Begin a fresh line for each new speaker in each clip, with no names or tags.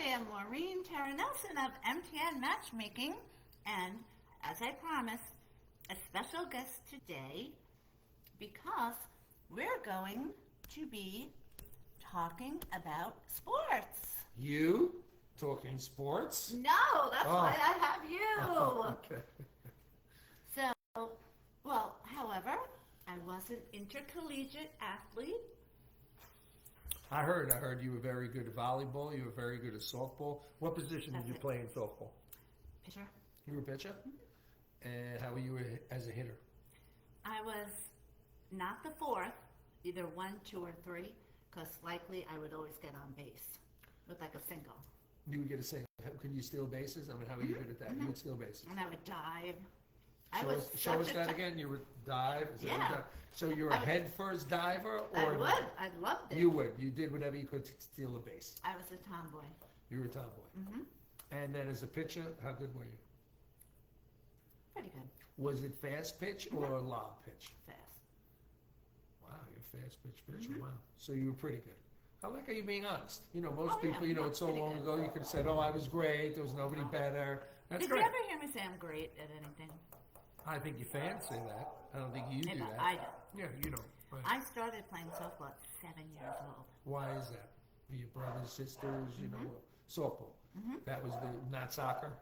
am Maureen Tara Nelson of MTN Matchmaking, and as I promised, a special guest today because we're going to be talking about sports.
You talking sports?
No, that's why I have you.
Okay.
So, well, however, I was an intercollegiate athlete.
I heard you were very good at volleyball. You were very good at softball. What position did you play in softball?
Pitcher.
You were a pitcher? And how were you as a hitter?
I was not the fourth, either 1, 2, or 3, because likely I would always get on base with like a single.
You would get a single. Could you steal bases? I mean, how were you good at that? You would steal bases.
And I would dive.
Show us that again. You would dive.
Yeah.
So you're a head first diver,
I
or
would. I loved it.
you would. You did whatever you could to steal a base.
I was a tomboy.
You were a tomboy. And then as a pitcher, how good were you?
Pretty good.
Was it fast pitch or a lob pitch?
Fast.
Wow, you're a fast pitch pitcher. Wow. So you were pretty good. I like how you're being honest. You know, most people,
yeah,
it's so
pretty
long
good.
ago, you could have said, oh, I was great. There was nobody better. That's
Did
great.
you ever hear me say I'm great at anything?
I think your fans say that. I don't think you do that.
I don't.
Yeah, you don't. Right.
I started playing softball at 7 years old.
Why is that? Your brothers, sisters, you know, softball. That was not soccer?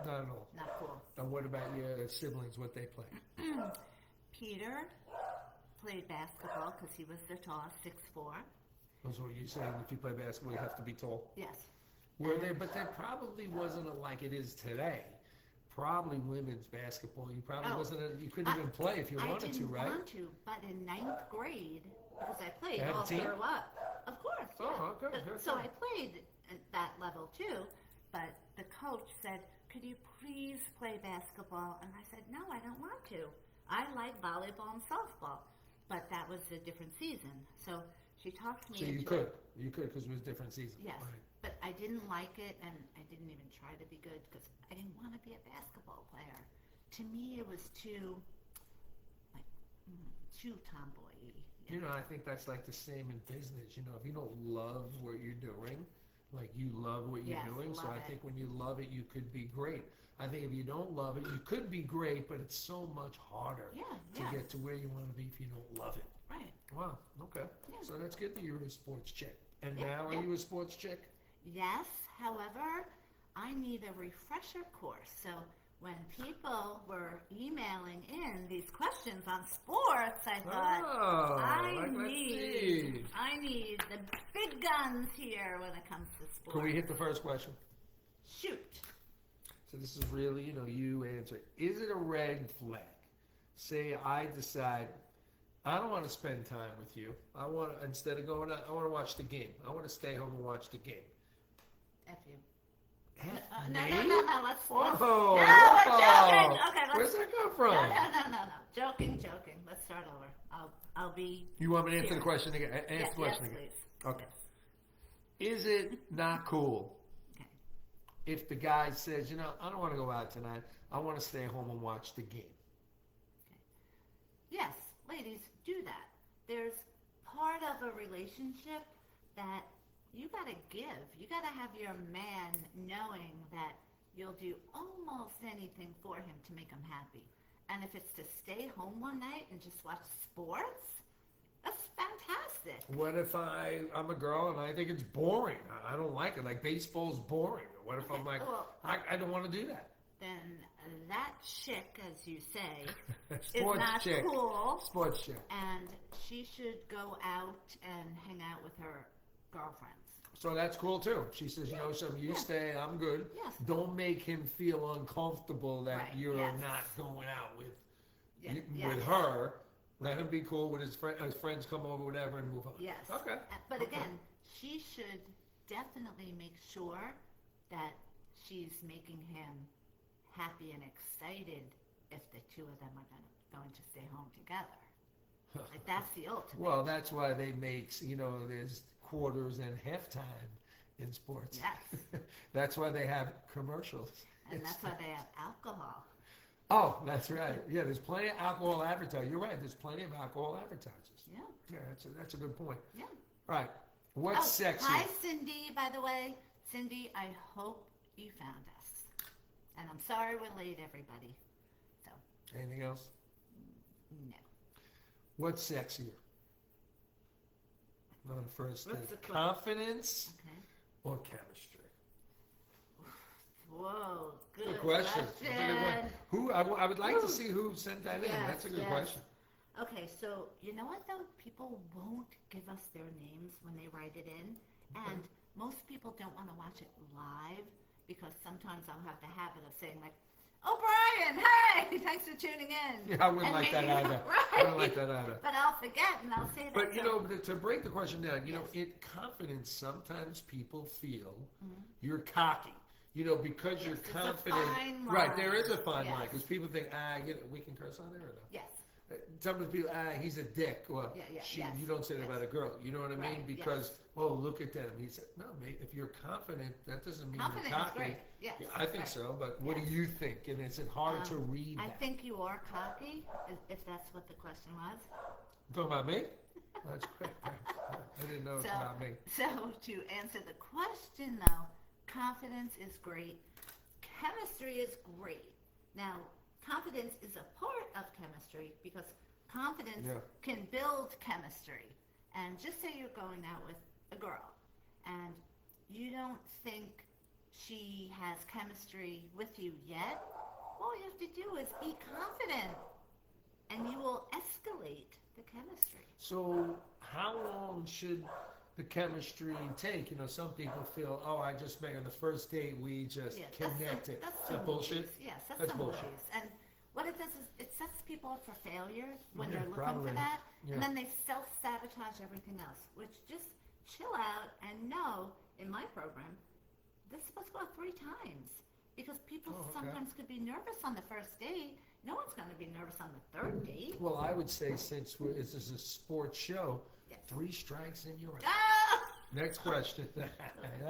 Not at all.
Not cool.
And what about your siblings, what they play?
Peter played basketball because he was the tallest, 6'4".
That's what you're saying. If you play basketball, you have to be tall.
Yes.
Were they? But that probably wasn't like it is today. Probably women's basketball. You probably you couldn't even play if you wanted to, right?
I didn't want to, but in 9th grade, because I played
You had a
all
team?
through up. Of course.
Oh,
yeah.
okay, good.
So I played at that level too, but the coach said, could you please play basketball? And I said, no, I don't want to. I like volleyball and softball. But that was a different season. So she talked me
So
into
you could.
it.
You could because it was a different season.
Yes.
Right.
But I didn't like it, and I didn't even try to be good because I didn't want to be a basketball player. To me, it was too tomboy-y.
You know, I think that's like the same in business. You know, if you don't love what you're doing, like you love what you're doing. So
love
I
it.
think when you love it, you could be great. I think if you don't love it, you could be great, but it's so much harder to get to where you want to be if you don't love it.
Right.
Wow. Okay.
Yeah.
So that's good that you're a sports chick. And
Yeah,
now, are
yeah.
you a sports chick?
Yes, however, I need a refresher course. So when people were emailing in these questions on sports, I thought, I need the big guns here when it comes to sports.
Can we hit the first question?
Shoot.
So this is really, you answer. Is it a red flag? Say I decide I don't want to spend time with you. Instead of going out, I want to watch the game. I want to stay home and watch the game.
F you.
F
No,
me?
let's
Whoa!
we're joking. Okay,
Where's that come from?
No. Joking. Let's start over. I'll be.
You want me to answer the
serious.
question again? Answer the question again.
Please.
Okay.
Yes.
Is it not cool
Okay.
if the guy says, I don't want to go out tonight. I want to stay home and watch the game?
Yes, ladies, do that. There's part of a relationship that you got to give. You got to have your man knowing that you'll do almost anything for him to make him happy. And if it's to stay home one night and just watch sports, that's fantastic.
What if I'm a girl and I think it's boring? I don't like it. Like baseball's boring. What if I'm like,
well,
I don't want to do that?
Then that chick, as you say, is
Sports
not
chick.
cool.
Sports chick.
And she should go out and hang out with her girlfriends.
So that's cool too. She says, so you stay, I'm good.
Yes.
Don't make him feel uncomfortable that
Right,
you're
yes.
not going out with
Yes.
her. Let him be cool with his friends come over, whatever, and move on.
Yes.
Okay.
But
Okay.
again, she should definitely make sure that she's making him happy and excited if the two of them are going to stay home together. Like that's the ultimate.
Well, that's why they make, there's quarters and halftime in sports.
Yes.
That's why they have commercials.
And that's why they have alcohol.
Oh, that's right. Yeah, there's plenty of alcohol advertising. You're right. There's plenty of alcohol advertisers.
Yeah.
Yeah, that's a good point.
Yeah.
All right. What's sexy?
Hi, Cindy, by the way. Cindy, I hope you found us. And I'm sorry we're late, everybody. So,
Anything else?
no.
What's sexier? On first
What's
date,
the question?
confidence
Okay.
or chemistry?
Whoa, good,
Good question. That's a good one. Who? I would like to see who sent that in.
Yes,
That's a good
yes.
question.
Okay, so you know what though? People won't give us their names when they write it in, and most people don't want to watch it live because sometimes I'll have the habit of saying like, "Oh, Brian, hey, thanks for tuning in."
Yeah, I wouldn't
And
like that
maybe-
either.
Right.
I wouldn't like that either.
But I'll forget and I'll say that.
But you
so-
know, to break the question down, you know,
Yes.
confidence. Sometimes people feel
Mhm.
you're cocky. You know, because you're
Yes, it's a
confident.
fine
Right, there
line.
is a fine line
Yes.
because people think, we can curse on there or no?
Yes.
Sometimes people, he's a dick. Well,
Yeah, yeah,
she,
yes,
you don't say that
yes.
about a girl. You know what I mean?
Right,
Because, oh, look at them. He said, no, mate, if you're confident, that doesn't mean
Confidence
you're
is
cocky.
great. Yes.
Yeah, I think
right.
so, but what
Yes.
do you think? And is it hard to read
I
that?
think you are cocky, if that's what the question was.
Talking about me? That's great. Thanks. I didn't know it's
So-
about me.
So to answer the question though, confidence is great. Chemistry is great. Now, confidence is a part of chemistry because confidence
Yeah.
can build chemistry. And just say you're going out with a girl and you don't think she has chemistry with you yet, all you have to do is be confident and you will escalate the chemistry.
So, how long should the chemistry take? You know, some people feel, I just met on the first date, we just
Yeah,
connected.
That's
Is
some
that bullshit?
movies. Yes, that's,
That's
some
bullshit.
movies. And what it does is it sets people up for failure when
Yeah,
they're looking
probably.
for that,
Yeah.
and then they self-sabotage everything else. Which just chill out and know, in my program, this is supposed to go out 3 times because people
Oh, okay.
sometimes could be nervous on the first date. No one's going to be nervous on the 3rd date.
Well, I would say since this is a sports show,
Yes.
3 strikes and you're out.
Ah!
Next question. that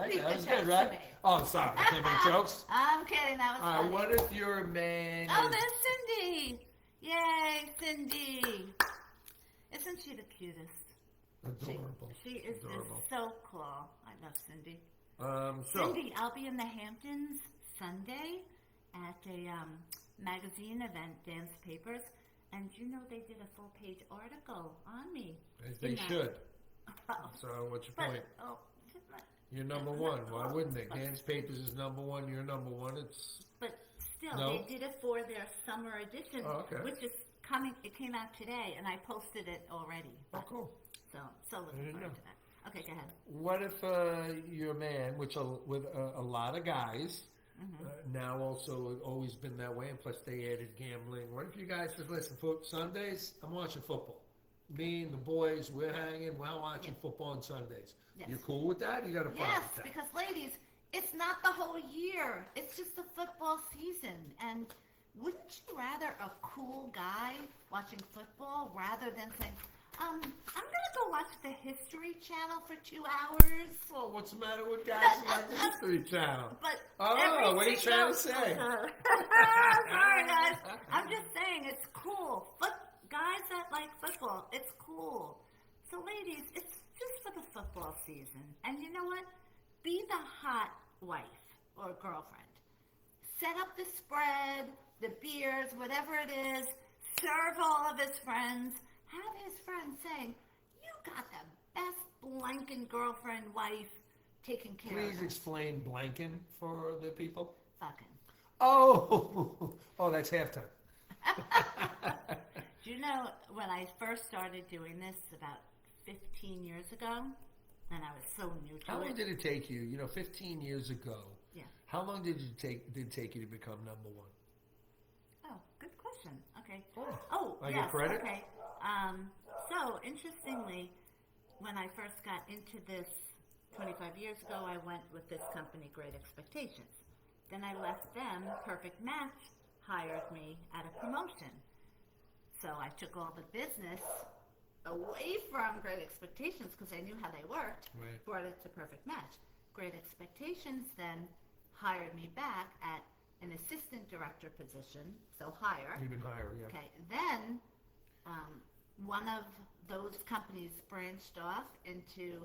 Leave the
was
jokes
good,
to
right?
me.
Oh, sorry. I can't make jokes.
I'm kidding. That was
All right,
funny.
what if your man
Oh,
is...
there's Cindy! Yay, Cindy! Isn't she the cutest?
Adorable.
She is
Adorable.
just so cool. I love Cindy.
So,
Cindy, I'll be in the Hamptons Sunday at a magazine event, Dance Papers, and you know they did a full-page article on me.
they
in that.
should.
Oh,
So, what's your
but,
point?
oh,
You're number one. Why wouldn't they? Dance Papers is number one. You're number one. It's
but still,
No?
they did it for their summer edition,
Oh, okay.
which is coming. It came out today, and I posted it already.
oh cool.
So looking
There you
forward
go.
to that. Okay, go ahead.
What if your man, which with a lot of guys,
Mm-hmm.
now also always been that way, and plus they added gambling. What if you guys said, listen, Sundays, I'm watching football. Me and the boys, we're hanging, we're watching football on Sundays.
Yes.
You're cool with that? You got a problem
Yes,
with that?
because ladies, it's not the whole year. It's just the football season. And wouldn't you rather a cool guy watching football rather than saying, I'm gonna go watch the History Channel for 2 hours?
Well, what's the matter with guys who like the History Channel?
But
Oh,
every
what are you trying to
single-
say?
Sorry, guys. I'm just saying it's cool. Guys that like football, it's cool. So, ladies, it's just for the football season. And you know what? Be the hot wife or girlfriend. Set up the spread, the beers, whatever it is. Serve all of his friends. Have his friends saying, "You got the best blanking girlfriend, wife, taking care
Please
of him."
explain blanking for the people.
Fucking.
Oh, that's halftime.
Do you know when I first started doing this about 15 years ago, and I was so new to
How long
it?
did it take you? 15 years ago.
Yeah.
How long did it take you to become number one?
Oh, good question. Okay.
Oh,
Oh,
I
yes.
get credit?
Okay. So interestingly, when I first got into this 25 years ago, I went with this company, Great Expectations. Then I left them. Perfect Match hired me at a promotion. So I took all the business away from Great Expectations because I knew how they worked.
Right.
Brought it to Perfect Match. Great Expectations then hired me back at an assistant director position, so higher.
Even higher, yeah.
Okay, then one of those companies branched off into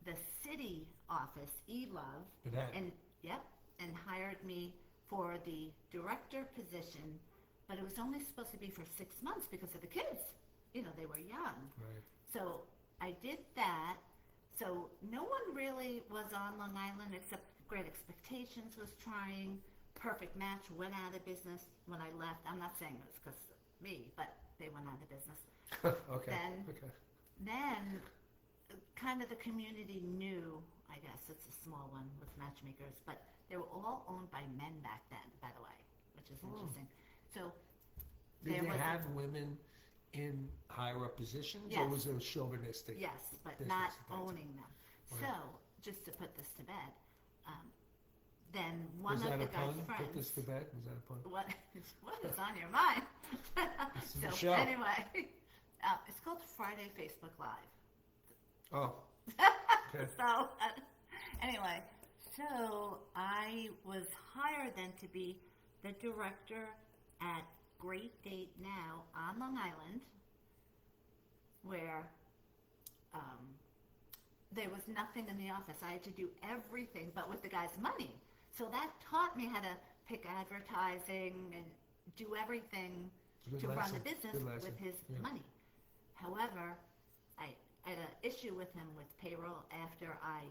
the city office, eLove,
Manhattan.
and hired me for the director position, but it was only supposed to be for 6 months because of the kids. You know, they were young.
Right.
So I did that. So no one really was on Long Island except Great Expectations was trying. Perfect Match went out of business when I left. I'm not saying it was because of me, but they went out of business.
Okay.
Then- Then kind of the community knew, I guess it's a small one with matchmakers, but they were all owned by men back then, by the way, which is interesting. So
Did
there
they
was
have women in higher up positions, or
Yes.
was it chauvinistic?
yes, but
business
not
at that time?
owning them.
Right.
So just to put this to bed, then one
Was
of
that
the
a
guy's
pun?
friends.
Put this to bed? Was that a pun?
What is on your mind?
This is
So
a show.
anyway, it's called Friday Facebook Live.
Oh. Okay.
So anyway, so I was hired then to be the director at Great Date Now on Long Island, where there was nothing in the office. I had to do everything, but with the guy's money. So that taught me how to pick advertising and do everything
Good
to run
lesson.
the business
Good lesson.
with his
Yeah.
money. However, I had an issue with him with payroll after I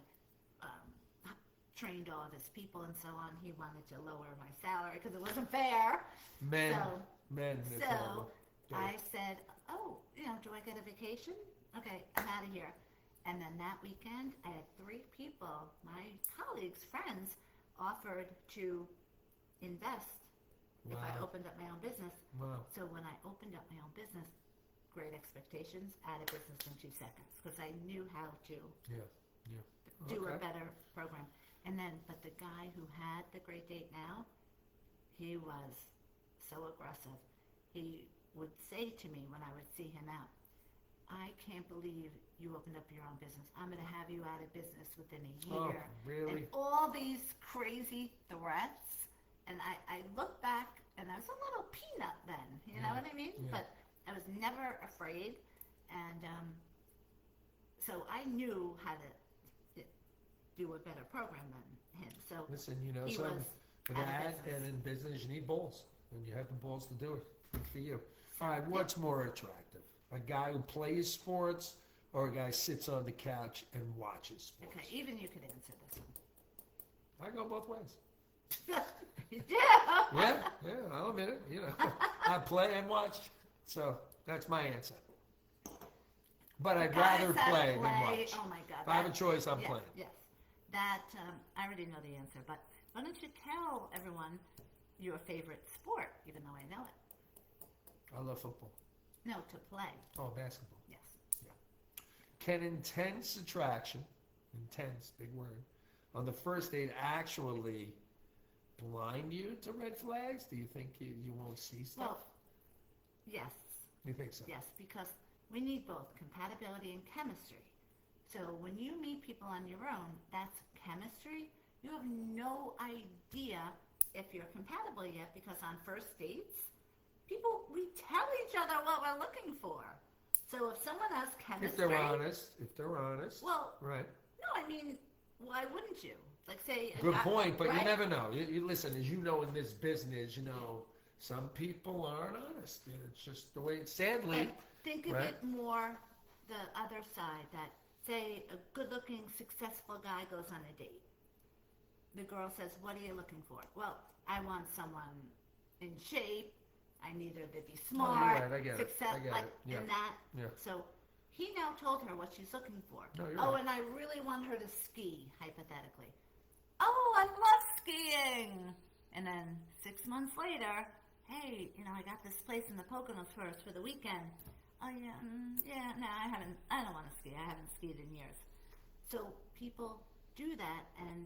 trained all of his people and so on. He wanted to lower my salary because it wasn't fair.
Men.
So-
Men. they're
So
terrible.
I said, oh, do I get a vacation? Okay, I'm out of here. And then that weekend, I had 3 people, my colleagues, friends, offered to invest if I
Wow.
opened up my own business.
Wow.
So when I opened up my own business, Great Expectations, out of business in 2 seconds because I knew how to
Yeah. Yeah.
do a
Okay.
better program. And then, but the guy who had the Great Date Now, he was so aggressive. He would say to me when I would see him out, I can't believe you opened up your own business. I'm going to have you out of business within a
Oh,
year.
really?
And all these crazy threats. And I look back, and I was a little peanut then, you know
Yeah,
what I mean?
yeah.
But I was never afraid. And so I knew how to do a better program than him. So
Listen,
he
so
was
for
out of
that
business.
and in business, you need balls, and you have the balls to do it. Good for you. All right, what's more attractive? A guy who plays sports or a guy sits on the couch and watches sports?
Okay, even you could answer this
I go both ways.
one. You do?
Yeah, I'll admit it. I play and watch, so that's my answer. But I'd
Guys
rather
that
play than watch.
Oh my God.
If I have a
that-
choice, I'm
yes,
playing.
Yes. That, I already know the answer, but why don't you tell everyone your favorite sport, even though I know it?
I love football.
No, to play.
Oh, basketball.
Yes.
Can intense attraction, intense, big word, on the first date actually blind you to red flags? Do you think you won't see stuff?
Well, yes.
You think so?
Yes, because we need both compatibility and chemistry. So when you meet people on your own, that's chemistry. You have no idea if you're compatible yet because on first dates, we tell each other what we're looking for. So if someone has chemistry...
If they're honest.
Well,
Right.
no, I mean, why wouldn't you? Like say...
Good point, but
right?
you never know. You listen, as you know in this business, some people aren't honest. It's just the way, sadly,
And think of
right?
it more the other side, that say a good-looking, successful guy goes on a date. The girl says, what are you looking for? Well, I want someone in shape. I need her to be smart,
right, I get it. I get
like,
it. Yeah.
and that.
Yeah.
So he now told her what she's looking for.
No, you're
Oh,
right.
and I really want her to ski, hypothetically. Oh, I love skiing. And then 6 months later, hey, I got this place in the Poconos for the weekend. Oh yeah, no, I don't want to ski. I haven't skied in years. So people do that, and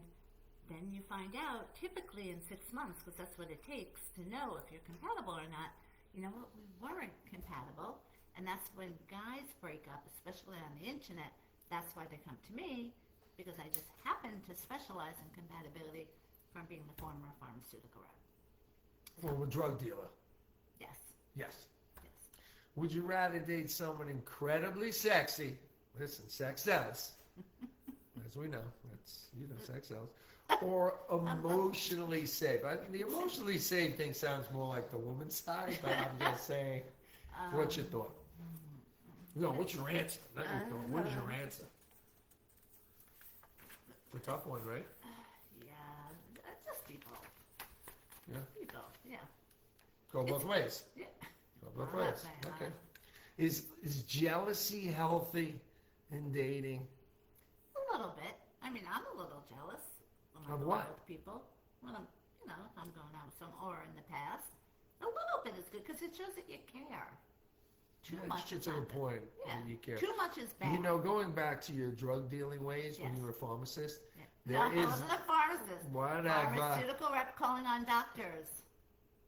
then you find out, typically in 6 months, because that's what it takes to know if you're compatible or not. You know what? We weren't compatible, and that's when guys break up, especially on the internet. That's why they come to me, because I just happen to specialize in compatibility from being the former pharmaceutical rep.
Former drug dealer.
Yes,
Yes.
yes.
Would you rather date someone incredibly sexy? Listen, sex sells. as we know, that's, sex sells. Or emotionally safe. The emotionally safe thing sounds more like the woman's side, but I'm just saying, what's your thought? No, what's your answer? Not your thought. What is your answer? It's a tough one, right?
Yeah, just be both.
Yeah.
Be both, yeah.
Go both ways.
Yeah.
Go both
I'm not
ways.
saying
Okay.
that.
Is jealousy healthy in dating?
A little bit. I mean, I'm a little jealous when I
Of
go
what?
out with people. When I'm, if I'm going out with some, or in the past. A little bit is good because it shows that you care. Too much
It's
is
a
not
good
good.
point.
Yeah.
You care.
Too much is bad.
Going back to your drug dealing ways when
Yes.
you were a pharmacist,
Yeah.
there
No, I
is
wasn't a pharmacist.
whatever.
Pharmaceutical rep calling on doctors.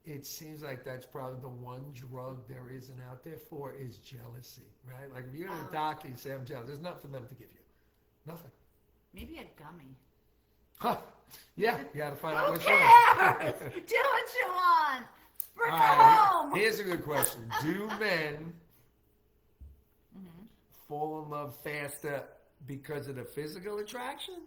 It seems like that's probably the one drug there isn't out there for is jealousy, right? Like if you're a doctor, you say I'm jealous. There's nothing for them to give you. Nothing.
Maybe a gummy.
Huh. Yeah, you got to find out
Who
which
cares?
one.
Do what you want. Bring
All
it
right,
home.
here's a good question. Do men
Mhm.
fall in love faster because of the physical attraction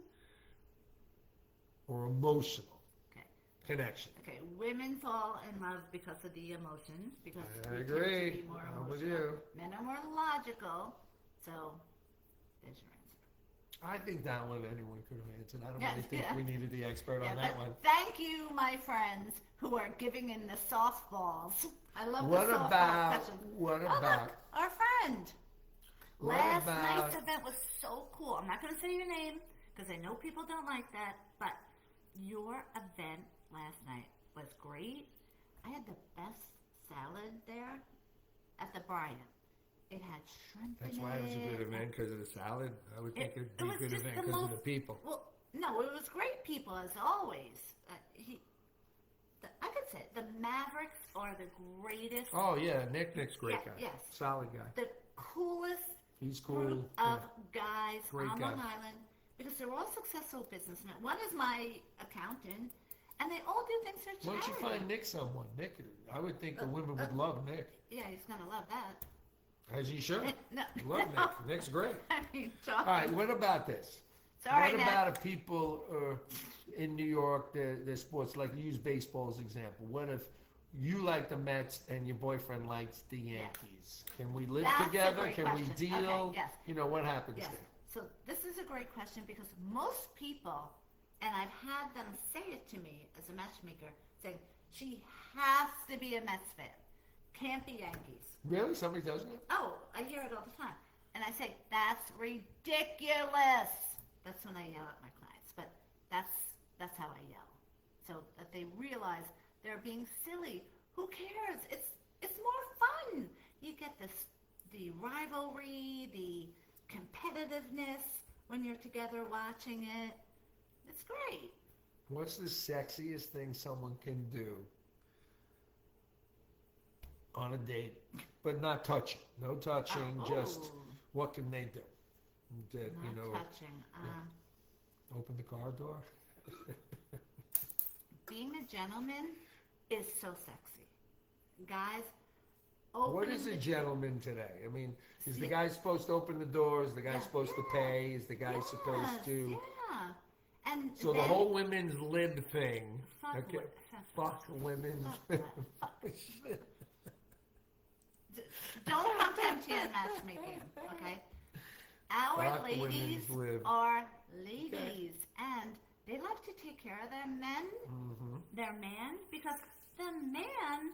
or emotional
Okay.
connection?
Okay, women fall in love because of the emotions, because
I
we
agree.
tend to be more
I'm with
emotional.
you.
Men are more logical, so there's your answer.
I think that one anyone could have answered. I don't
Yeah,
really think
yeah.
we needed the expert
Yeah,
on that
but
one.
thank you, my friends, who are giving in the softballs. I love
What
the softball
about
questions.
what
Oh,
about
look, our friend.
what
Last
about
night's event was so cool. I'm not going to say your name because I know people don't like that, but your event last night was great. I had the best salad there at the Bryant. It had shrimp
That's
in
why it was a good
it.
event because of the salad. I would think it'd be a
was
good
just
event
the
because of
most-
the people.
Well, no, it was great people as always. I could say the Mavericks are the greatest,
Oh yeah, Nick's great
Yeah,
guy.
yes.
Solid guy.
the coolest
He's cool.
group
Yeah.
of guys
Great
on
guy.
Long Island because they're all successful businessmen. One is my accountant, and they all do things for charity.
Why don't you find Nick someone? Nick, I would think the women would love Nick.
Yeah, he's gonna love that.
As he should.
No,
Love
no.
Nick. Nick's great.
I mean,
All right, what about this?
Sorry,
what
Nick.
about if people in New York, their sports, like use baseball as example? What if you like the Mets and your boyfriend likes the Yankees? Can we live
That's a
together?
great
Can we
question.
deal?
Okay, yes.
What happens
Yes.
there?
So this is a great question because most people, and I've had them say it to me as a matchmaker, saying she has to be a Mets fan, can't be Yankees.
Really? Somebody tells you that?
Oh, I hear it all the time, and I say that's ridiculous. That's when I yell at my clients, but that's how I yell, so that they realize they're being silly. Who cares? It's more fun. You get the rivalry, the competitiveness when you're together watching it. It's great.
What's the sexiest thing someone can do on a date, but not touching? No touching, just
Oh,
what can they do? That,
not touching.
open the car door?
Being a gentleman is so sexy. Guys, open
What is a
the-
gentleman today? I mean, is the
See-
guy supposed to open the doors? Is the guy
Yeah.
supposed to pay? Is the guy supposed
Yes,
to?
Yeah. And
So the
then-
whole women's lib thing.
Fuck
Okay.
what-
Fuck women's.
Don't come to MTN matchmaking, okay? Our
Fuck
ladies
women's lib.
are ladies, and they like to take care of their men,
Mm-hmm.
their man, because the man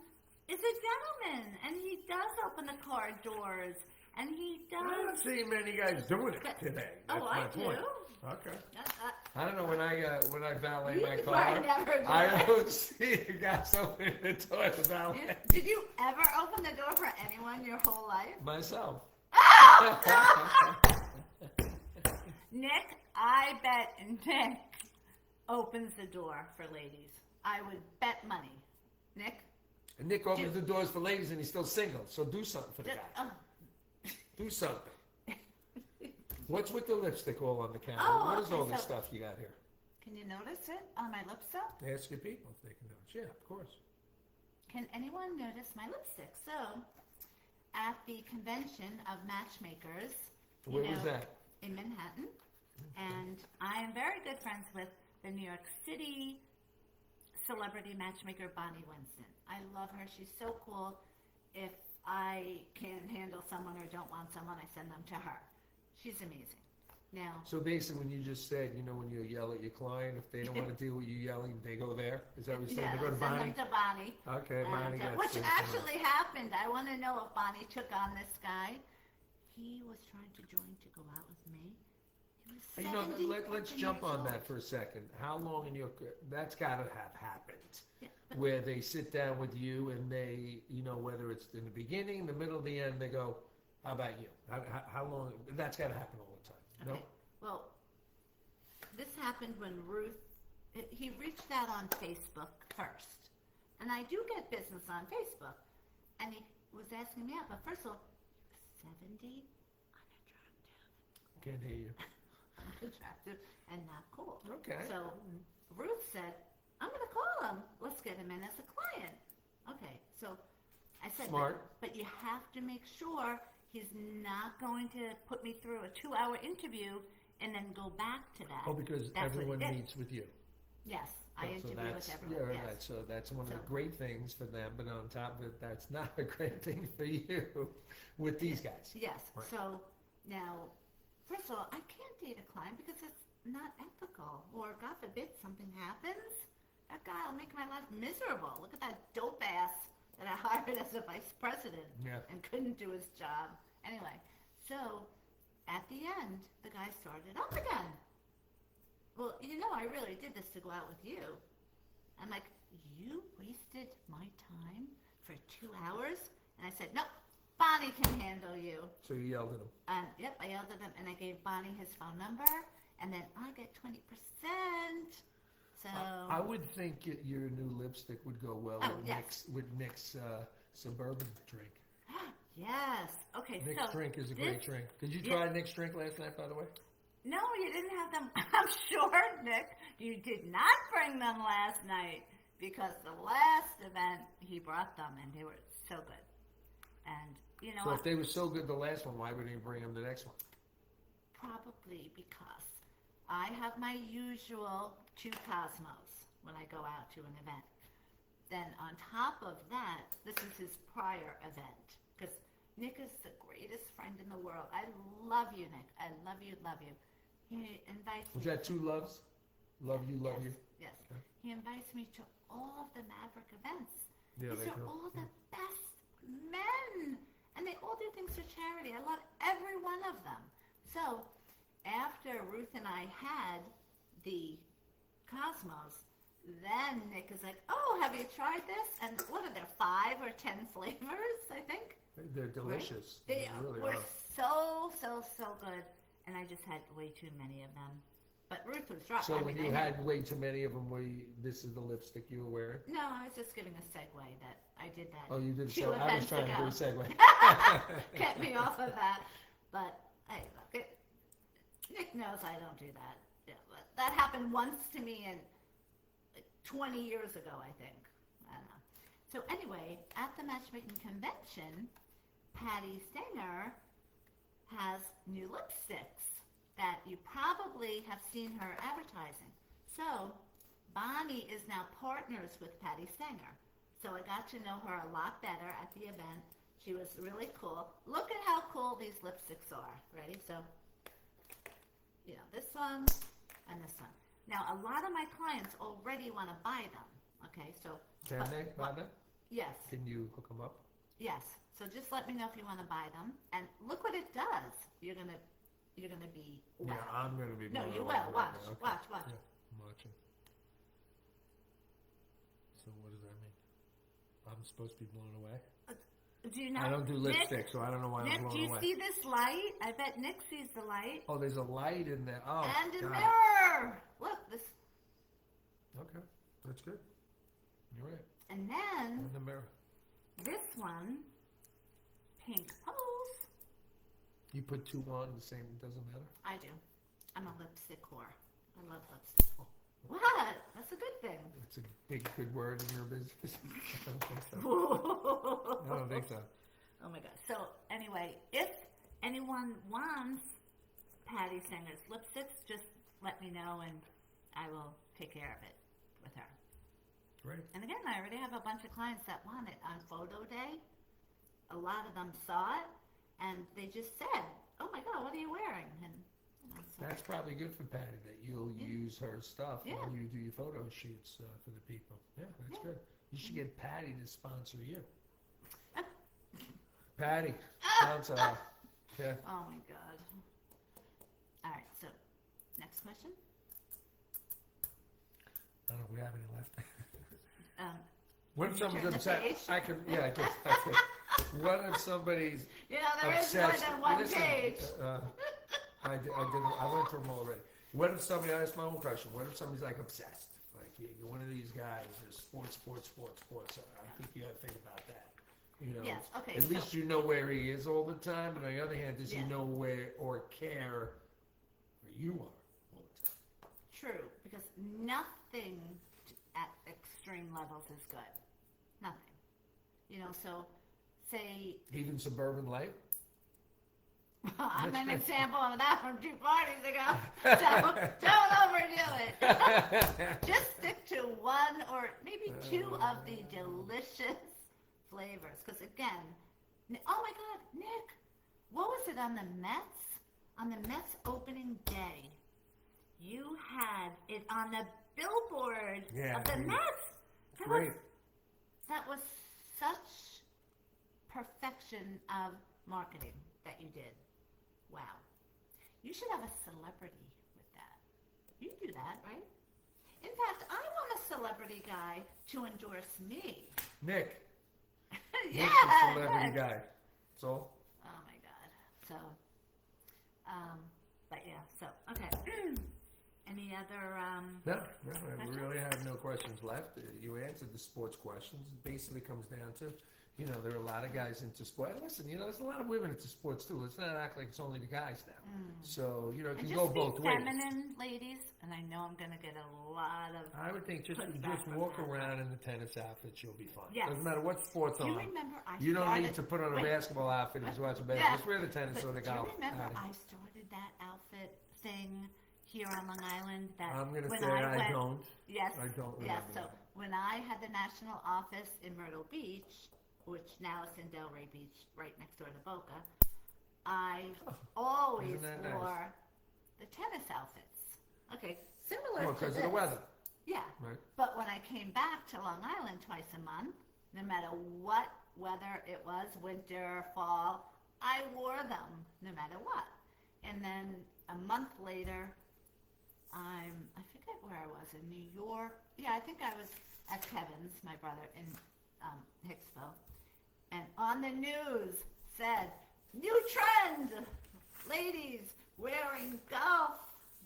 is a gentleman, and he does open the car doors, and he
I'm not
does.
seeing many guys doing it today. That's
Oh,
my
I
point.
do.
Okay.
Uh,
I don't know when I valet
You
my
might
car.
never do
I
it.
don't see the guys opening the door to valet.
Did you ever open the door for anyone your whole life?
Myself.
Nick, I bet Nick opens the door for ladies. I would bet money. Nick?
And Nick opens the doors for ladies and he's still single. So do something for the guy.
Oh,
Do something. What's with the lipstick all on the counter?
Oh,
What is
okay,
all this
so-
stuff you got here?
can you notice it on my lipstick?
Ask your people if they can notice. Yeah, of course.
Can anyone notice my lipstick? So, at the convention of matchmakers,
Where was that?
in Manhattan, And I am very good friends with the New York City celebrity matchmaker Bonnie Winston. I love her. She's so cool. If I can't handle someone or don't want someone, I send them to her. She's amazing. Now,
So basically, when you just said, when you yell at your client, if they don't want to deal with you yelling, they go there? Is that what you're saying?
yeah,
They go to
send
Bonnie?
them to Bonnie.
Okay, Bonnie
And,
gets
which
it.
actually happened. I want to know if Bonnie took on this guy. He was trying to join to go out with me. He was 70
Let's
fucking
jump
years
on
old.
that for a second. How long in your that's got to have happened,
Yeah, but
where they sit down with you and they, whether it's in the beginning, the middle, the end, they go, "How about you?" How long? That's got to happen all the time.
okay. Well, this happened when he reached out on Facebook first. And I do get business on Facebook. And he was asking me out, but first of all, he was 70,
No, can't hear you.
unattractive, and not cool.
Okay.
So Ruth said, I'm going to call him. Let's get him in as a client. Okay, so I said,
Smart.
But you have to make sure he's not going to put me through a 2-hour interview and then go back to that.
Oh, because
That's what he
everyone
did.
meets with you.
Yes, I interview with everyone.
Yeah,
yes.
right. So that's one of the
So-
great things for them. But on top of it, that's not a great thing for you with these guys.
Yes.
Right.
So now, first of all, I can't date a client because it's not ethical. Or God forbid something happens, that guy will make my life miserable. Look at that dope ass that I hired as a vice president
Yeah.
and couldn't do his job. Anyway, so at the end, the guy started up again. Well, I really did this to go out with you. I'm like, you wasted my time for 2 hours? And I said, no, Bonnie can handle you.
So you yelled at them.
Yep, I yelled at him, and I gave Bonnie his phone number, and then I get 20%. So
I would think your new lipstick would go well
Oh,
with
yes.
Nick's Suburban drink.
yes. Okay,
Nick's
so
drink is a
this-
great drink. Did you
yeah.
try Nick's drink last night, by the way?
No, you didn't have them. I'm sure, Nick, you did not bring them last night because the last event he brought them, and they were so good. And
So if they were so good the last one, why wouldn't you bring them the next one?
probably because I have my usual 2 Cosmos when I go out to an event. Then on top of that, this is his prior event because Nick is the greatest friend in the world. I love you, Nick. I love you, love you. He invites
Was
me.
that 2 loves? Love you, love you.
Yes.
Okay.
He invites me to all of the Maverick events.
Yeah,
These
they
are
do.
all the best men. And they all do things for charity. I love every one of them. So after Ruth and I had the Cosmos, then Nick is like, oh, have you tried this? And what are there, 5 or 10 flavors, I think?
They're delicious.
They
really
were
are.
so good. And I just had way too many of them. But Ruth was right.
So
I
when
mean,
you
I
had way too many of them, this is the lipstick you were wearing?
No, I was just giving a segue that I did that.
Oh, you did a
2
segue. I was
events
trying
ago.
to do a segue.
Get me off of that. But hey, look, Nick knows I don't do that. Yeah, but that happened once to me in 20 years ago, I think. I don't know. So anyway, at the matchmaking convention, Patty Singer has new lipsticks that you probably have seen her advertising. So Bonnie is now partners with Patty Singer. So I got to know her a lot better at the event. She was really cool. Look at how cool these lipsticks are. Ready? So, this one and this one. Now, a lot of my clients already want to buy them. Okay, so.
Can they buy them?
Yes,
Can you hook them up?
yes. So just let me know if you want to buy them. And look what it does. You're gonna be wow.
Yeah, I'm going to be
No,
blown
you
away
will.
right
Watch,
now. Okay.
watch, watch.
Yeah, I'm watching. So what does that mean? I'm supposed to be blown away?
Do you not?
I don't do
Nick,
lipstick, so I don't know why I'm
Nick,
blown
do you
away.
see this light? I bet Nick sees the light.
Oh, there's a light in there. Oh,
And a
God.
mirror. Look, this.
Okay, that's good. You're right.
And then
In the mirror.
this one, pink pose.
You put 2 on the same, it doesn't matter?
I do. I'm a lipstick whore. I love lipstick. What? That's a good thing.
It's a big, good word in your business. I don't think so. I don't think so.
Oh my God. So anyway, if anyone wants Patty Singer's lipsticks, just let me know and I will take care of it with her.
Great.
And again, I already have a bunch of clients that want it on photo day. A lot of them saw it and they just said, "Oh my God, what are you wearing?" And so
That's probably good for Patty that you'll use her stuff
Yeah.
when you do your photo shoots for the people. Yeah, that's
Yeah.
good. You should get Patty to sponsor you. Patty, sponsor her. Yeah.
Oh my God. All right, so next question.
I don't know if we have any left.
Can
What if
you
somebody's
turn the
upset?
page?
I can, yeah, I guess. What if somebody's
There is more
obsessed?
than one
Listen,
page.
I went through them already. What if somebody, I asked my own question, what if somebody's like obsessed? Like you're one of these guys, there's sports. I think you gotta think about that. You know,
Yes, okay,
at
so-
least you know where he is all the time, but on the other hand, does he
Yeah.
know where or care where you are all the time?
True, because nothing at extreme levels is good. Nothing. You know, so say
Even suburban life?
I'm an example of that from 2 parties ago. So don't overdo it. Just stick to one or maybe 2 of the delicious flavors. Because again, oh my God, Nick, what was it on the Mets? On the Mets opening day, you had it on the billboard
Yeah,
of the
dude.
Mets.
Great.
That was such perfection of marketing that you did. Wow. You should have a celebrity with that. You do that, right? In fact, I want a celebrity guy to endorse me.
Nick,
Yeah.
Nick's a celebrity
Nick.
guy. So,
Oh my God. So, but yeah, so, okay. Any other,
no, we really have no questions left. You answered the sports questions. It basically comes down to, you know, there are a lot of guys into sport. And listen, you know, there's a lot of women into sports too. Let's not act like it's only the guys now. So, you know, it
and
can
just
go
be
both ways.
feminine, ladies, and I know I'm going to get a lot of,
I would think just
Pushback from
walk
that.
around in the tennis outfits, you'll be fine.
Yes.
Doesn't matter what sport's
you
on.
remember I
You don't
started,
need to put on a
wait,
basketball outfit if you're watching basketball.
Yeah.
Just wear the tennis or the
But do
golf.
you remember
outfit.
I started that outfit thing here on Long Island? That
I'm going to
when
say I
went,
don't.
Yes.
I don't
Yes.
remember
So
that.
when I had the national office in Myrtle Beach, which now is in Delray Beach, right next door to Boca, I always
Isn't that nice?
wore the tennis outfits. Okay, similar
Well,
to
because
this.
of the weather.
Yeah.
Right.
But when I came back to Long Island twice a month, no matter what weather it was, winter, fall, I wore them no matter what. And then a month later, I forget where I was, in New York. Yeah, I think I was at Kevin's, my brother, in Hicksville. And on the news said, new trend, ladies wearing golf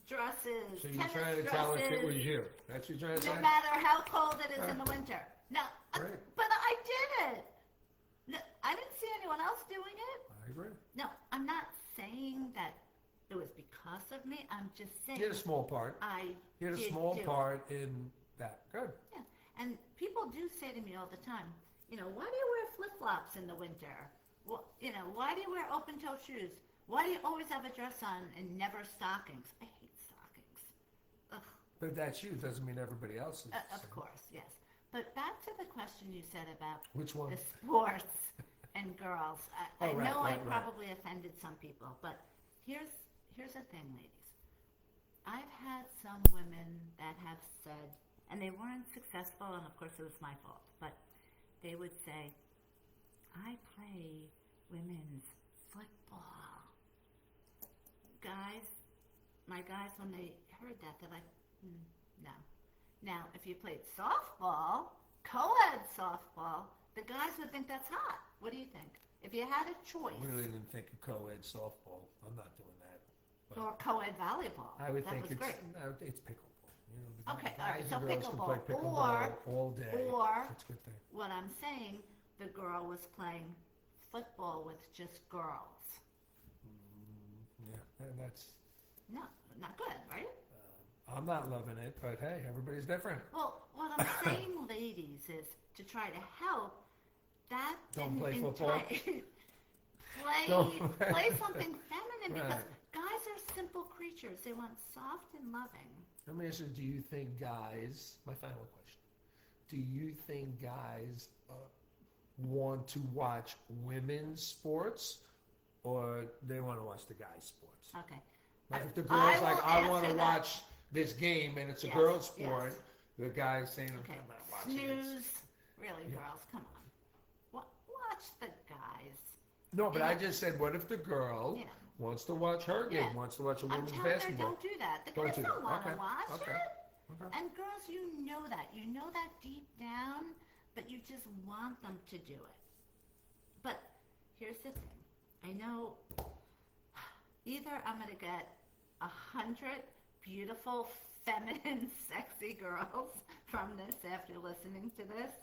dresses,
So you're
tennis
trying to
dresses.
tell us it was you. That's what you're trying to
No
say?
matter how cold it is in the winter. No,
Right.
but I did it. No, I didn't see anyone else doing it.
I agree.
No, I'm not saying that it was because of me. I'm just saying
You had a small part.
I
You had a
did
small
do it.
part in that. Good.
Yeah, and people do say to me all the time, you know, why do you wear flip-flops in the winter? Well, you know, why do you wear open-toe shoes? Why do you always have a dress on and never stockings? I hate stockings. Ugh.
But that's you. Doesn't mean everybody else is. the
Of
same.
course, yes. But back to the question you said about
Which one?
the sports and girls. I
Oh, right,
know I
right.
probably offended some people, but here's the thing, ladies. I've had some women that have said, and they weren't successful, and of course it was my fault, but they would say, I play women's football. Guys, my guys, when they heard that, they're like, no. Now, if you played softball, co-ed softball, the guys would think that's hot. What do you think? If you had a choice,
I really didn't think of co-ed softball. I'm not doing that. But
or co-ed volleyball,
I would
that
think
was
it's
great.
It's pickleball. You know, the
Okay,
guys
all right,
and
so
girls can play
pickleball,
pickleball all day.
or-
That's a good thing.
What I'm saying, the girl was playing football with just girls.
Yeah, and that's.
No, not good, right?
I'm not loving it, but hey, everybody's different.
Well, what I'm saying, ladies, is to try to help. That
Don't
didn't
play football.
play
Don't-
play something feminine because
Right.
guys are simple creatures. They want soft and loving.
Let me ask you, do you think guys, my final question, do you think guys want to watch women's sports or they want to watch the guys' sports?
Okay.
Like if the
I
girl's like,
will
I want to
answer that.
watch this game and it's a
Yes,
girl's
yes.
sport, the guy's saying,
Okay.
I'm not watching this.
Snooze. Really,
Yeah.
girls, come on. Watch the guys.
No, but
Yeah.
I just said, what if the girl
Yeah.
wants to watch her game,
Yeah.
wants to watch a
I'm
women's
telling her,
basketball?
don't do that. The
Don't
guys
do
don't
that.
want to
Okay,
watch
okay.
it.
Okay.
And girls, you know that. You know that deep down, but you just want them to do it. But here's the thing. I know either I'm going to get 100 beautiful, feminine, sexy girls from this after listening to this,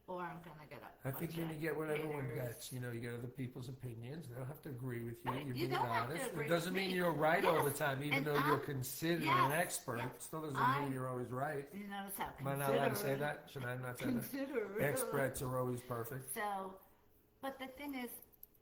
or I'm going to get a
I think
bunch
you're
of
gonna get what everyone
haters.
gets. You know, you get other people's opinions. They don't have to agree with you.
Right.
You're
You
being
don't have to
honest.
agree
It doesn't
with
mean
me.
you're right all the
Yes.
time, even
And
though you're
I'm-
considered
yes,
an expert.
yes.
It still doesn't
I-
mean you're always right.
You notice how
Am I not allowed to say
considerate-
that? Should I not say that?
considerate.
Experts are always perfect.
So, but the thing is,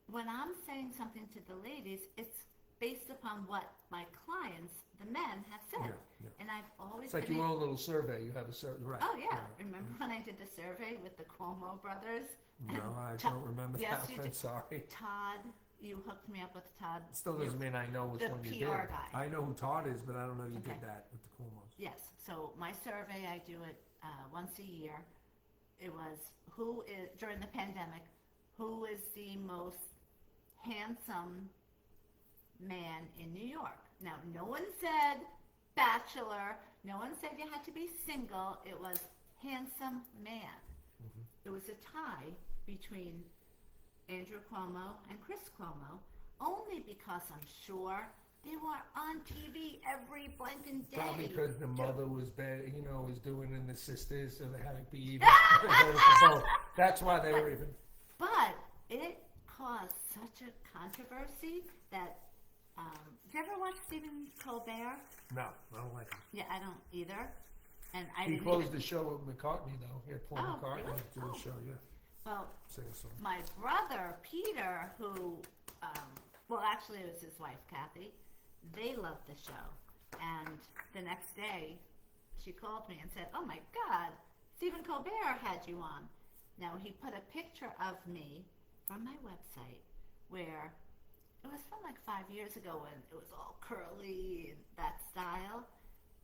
when I'm saying something to the ladies, it's based upon what my clients, the men, have said.
Yeah, yeah.
And I've always
It's like
been
your own little survey. You have a certain right.
Oh yeah, remember when I did the survey with the Cuomo brothers?
No, I
And
don't remember
yes,
that
you
one.
did.
Sorry.
Todd, you hooked me up with Todd.
It still doesn't mean I know which
The
one you
PR
did.
guy.
I know who Todd is, but I don't know you
Okay.
did that with the Cuomo's.
Yes, so my survey, I do it once a year. It was who is, during the pandemic, who is the most handsome man in New York? Now, no one said bachelor, no one said you had to be single, it was handsome man. It was a tie between Andrew Cuomo and Chris Cuomo, only because I'm sure they were on TV every blanking day.
Probably because the
Do-
mother was bad, was doing it, and the sisters, so they had to be even. They voted for both. That's why they were even.
But it caused such a controversy that, did you ever watch Stephen Colbert?
No, I don't like him.
Yeah, I don't either. And I
He
didn't
closed
even,
the show with McCartney, though. He had Paul
Oh,
McCartney
really?
do
Oh.
the show, yeah.
well,
Sing a song.
my brother, Peter, who, well, actually it was his wife, Kathy, they loved the show. And the next day, she called me and said, oh my God, Stephen Colbert had you on. Now, he put a picture of me from my website where it was from like 5 years ago when it was all curly and that style.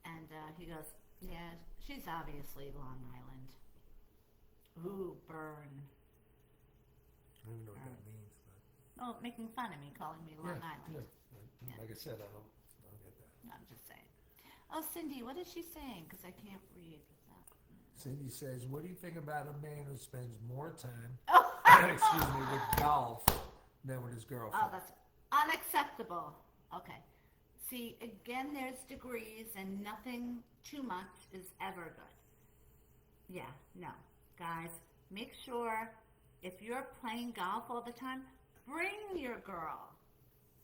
And he goes, yeah, she's obviously Long Island. Ooh, burn.
I don't even know what that means, but
Oh, making fun of me, calling me Long Island.
yeah. Like I said, I don't get that.
No, I'm just saying. Oh, Cindy, what is she saying? Because I can't read that.
Cindy says, "What do you think about a man who spends more time,
Oh,
excuse me, with golf than with his girlfriend?"
oh, that's unacceptable. Okay. See, again, there's degrees, and nothing too much is ever good. Yeah, no. Guys, make sure if you're playing golf all the time, bring your girl.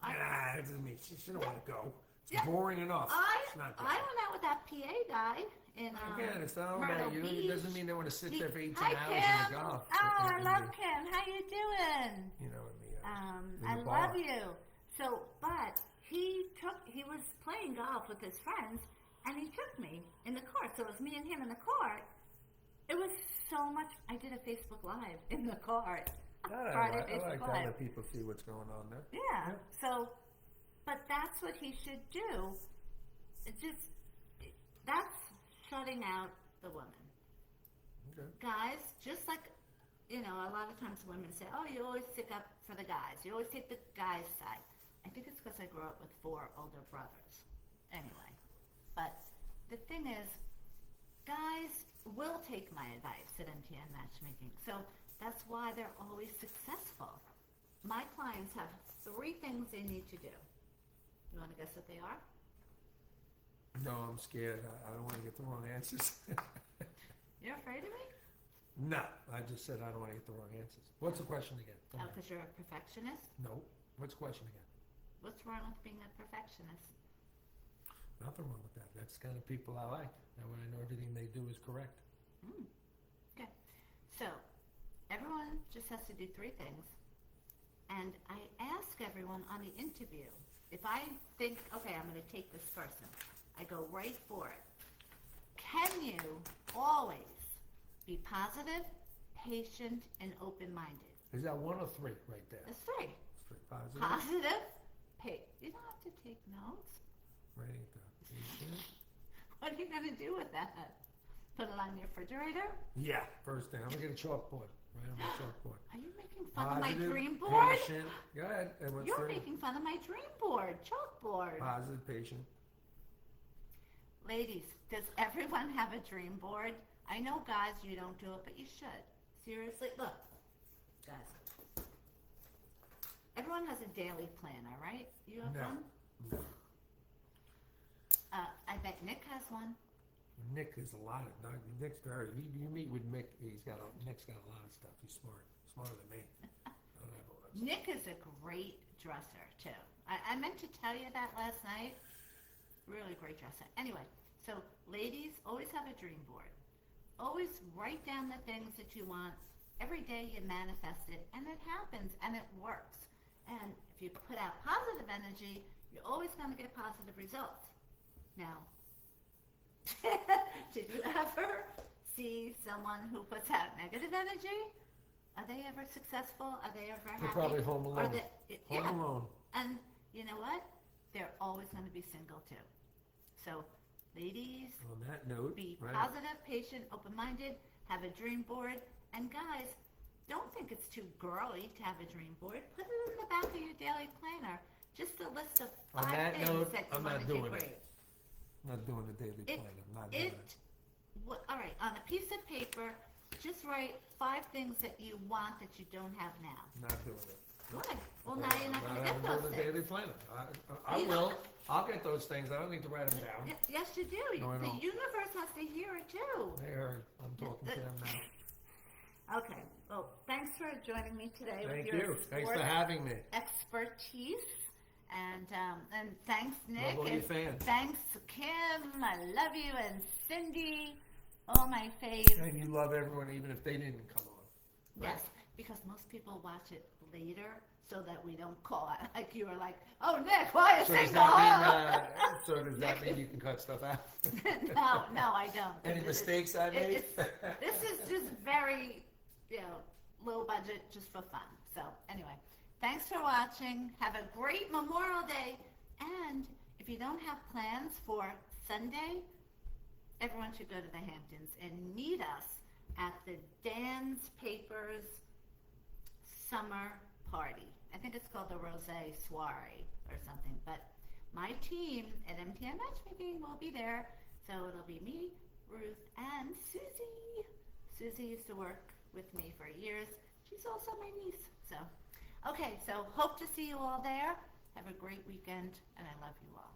Nah, that doesn't mean she don't want to go. It's
Yeah.
boring enough. It's not good.
I went out with that PA guy in
Again, it's not all
Myrtle
about you. It
Beach.
doesn't mean they want to sit there for 18
Hi,
hours in
Kim.
the golf.
Oh, I
in
love
the-
Kim. How you doing?
in the
I
bar.
love you. So, but he was playing golf with his friends, and he took me in the car. So it was me and him in the car. It was so much. I did a Facebook Live in the car. Friday
I
Facebook
like to
Live.
let people see what's going on there.
Yeah. So, but that's what he should do. That's shutting out the woman.
Okay.
Guys, just like, a lot of times women say, oh, you always stick up for the guys. You always take the guy's side. I think it's because I grew up with 4 older brothers. Anyway. But the thing is, guys will take my advice at MTN Matchmaking. So that's why they're always successful. My clients have 3 things they need to do. You want to guess what they are?
No, I'm scared. I don't want to get the wrong answers.
You're afraid of me?
No, I just said I don't want to get the wrong answers. What's the question again? Go
Oh,
ahead.
because you're a perfectionist?
No. What's the question again?
What's wrong with being a perfectionist?
Nothing wrong with that. That's the kind of people I like. And when I know everything they do is correct.
Okay. So, everyone just has to do 3 things. And I ask everyone on the interview, If I think, okay, I'm going to take this person, I go right for it. Can you always be positive, patient, and open-minded?
Is that 1 or 3 right there?
That's 3.
3 positive.
Positive, you don't have to take notes.
Writing it down. Patient.
What are you going to do with that? Put it on your refrigerator?
Yeah, first thing. I'm gonna get a chalkboard. Right on my chalkboard.
Are you making fun of my
Positive,
dream board?
patient. Go ahead. And what's
You're
3?
making fun of my dream board, chalkboard.
Positive, patient.
Ladies, does everyone have a dream board? I know guys, you don't do it, but you should. Seriously, look, guys. Everyone has a daily planner, right? You have
No.
one?
No.
I bet Nick has one.
Nick is a lot of. Nick's very. You meet with Nick. Nick's got a lot of stuff. He's smart. Smarter than me. I don't have all that stuff.
Nick is a great dresser, too. I meant to tell you that last night. Really great dresser. Anyway, so ladies, always have a dream board. Always write down the things that you want. Every day you manifest it, and it happens, and it works. And if you put out positive energy, you're always going to get positive results. Now, did you ever see someone who puts out negative energy? Are they ever successful? Are they ever happy?
They're probably home alone. Home alone.
And you know what? They're always going to be single too. So, ladies,
On that note,
be
right.
positive, patient, open-minded, have a dream board. And guys, don't think it's too girly to have a dream board. Put it in the back of your daily planner. Just a list of
On
5
that
things
note,
that you
I'm
want
not
to
doing
do
it.
great.
I'm not doing the daily
It-
plan. I'm not doing it.
All right, on a piece of paper, just write 5 things that you want that you don't have now.
Not doing it.
Good. Well, now you're not going to
I'm
get
not
those
doing the
things.
daily planner. I will. I'll get those things. I don't need to write them down.
Yes, you do.
No, I
The
don't.
universe has to hear it too.
They heard. I'm talking to them now.
Okay. Well, thanks for joining me today
Thank
with your
you. Thanks for
sports
having me.
expertise. And thanks, Nick.
Love all your
and
fans.
thanks, Kim. I love you. And Cindy. All my faves.
And you love everyone even if they didn't come on. Right?
Yes, because most people watch it later so that we don't call it. Like you were like, oh, Nick, why is
So does
single?
that mean, so does that mean you can cut stuff out?
No, I don't.
Any mistakes I made?
This is just very, low budget, just for fun. So anyway, thanks for watching. Have a great Memorial Day. And if you don't have plans for Sunday, everyone should go to the Hamptons and meet us at the Dan's Papers Summer Party. I think it's called the Rosé Soiree or something. But my team at MTN Matchmaking will be there. So it'll be me, Ruth, and Susie. Susie used to work with me for years. She's also my niece. So, okay, so hope to see you all there. Have a great weekend, and I love you all.